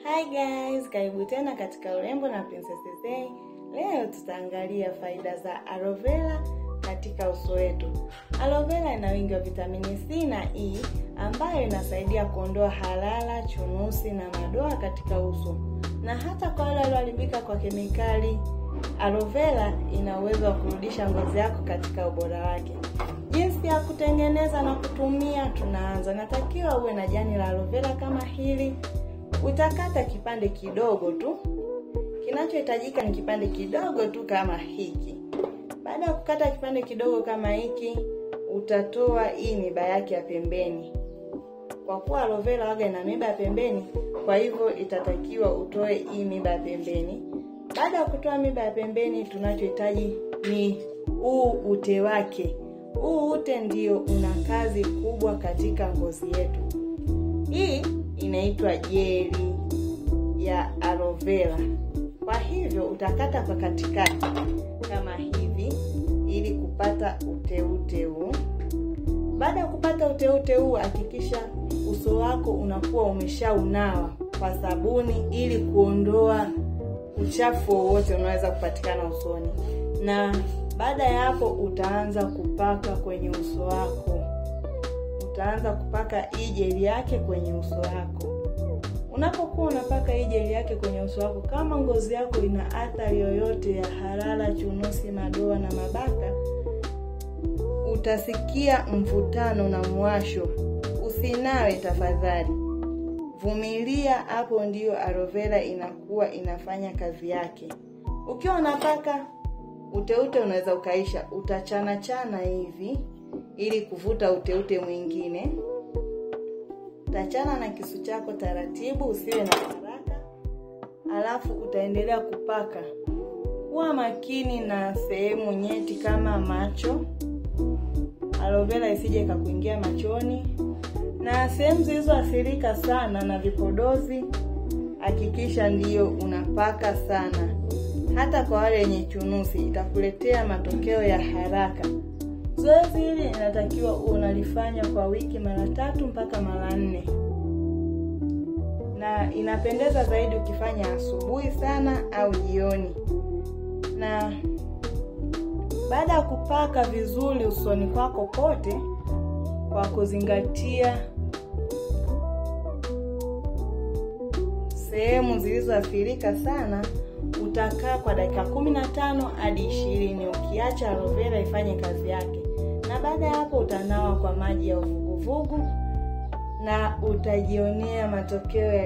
Hi guys, karibu tena katika Urembo na Princess Zey. Leo tutaangalia faida za aloe vera katika uso wetu. Aloe vera ina wingi wa vitamini C na E ambayo inasaidia kuondoa harara, chunusi na madoa katika uso. Na hata kwa wale walioharibika kwa kemikali, aloe vera ina uwezo wa kurudisha ngozi yako katika ubora wake. Jinsi ya kutengeneza na kutumia tunaanza. Natakiwa uwe na jani la aloe vera kama hili. Utakata kipande kidogo tu. Kinachohitajika ni kipande kidogo tu kama hiki. Baada ya kukata kipande kidogo kama hiki, utatoa hii miba yake ya pembeni. Kwa kuwa aloe vera waga ina miba ya pembeni, kwa hivyo itatakiwa utoe hii miba ya pembeni. Baada ya kutoa miba ya pembeni, tunachohitaji ni ute wake. Ute ndio una kazi kubwa katika ngozi yetu. Hii inaitwa jeli ya aloe vera. Kwa hivyo utakata kwa katikati kama hivi ili kupata ute huu. Baada ya kupata ute huu, hakikisha uso wako unakuwa umeshaunawa kwa sabuni ili kuondoa uchafu wowote unaweza kupatikana usoni. Na baada ya hapo utaanza kupaka kwenye uso wako. Utaanza kupaka hii jeli yake kwenye uso wako. Unapokuwa unapaka hii jeli yake kwenye uso wako, kama ngozi yako ina athari yoyote ya harara, chunusi, madoa na mabaka, utasikia mvutano na mwasho. Usinawe tafadhali. Vumilia, hapo ndio aloe vera inakuwa inafanya kazi yake. Ukiwa unapaka ute unaweza ukaisha, utachana hivi ili kuvuta ute mwingine. Utachana na kisu chako taratibu, usiwe na haraka. Alafu utaendelea kupaka. Kuwa makini na sehemu nyeti kama macho. Aloe vera isije ikakuingia machoni. Na sehemu zilizoathirika sana na vipodozi, hakikisha ndio unapaka sana. Hata kwa wale wenye chunusi itakuletea matokeo ya haraka. Zoezi hili inatakiwa unalifanya kwa wiki mara 3 mpaka mara 4. Na inapendeza zaidi ukifanya asubuhi sana au jioni. Na baada ya kupaka vizuri usoni kwako kote, kwa kuzingatia sehemu zilizoathirika sana, utakaa kwa dakika 15 hadi 20 ukiacha aloe vera ifanye kazi yake. Na baada ya hapo utanawa kwa maji ya uvuguvugu na utajionea matokeo ya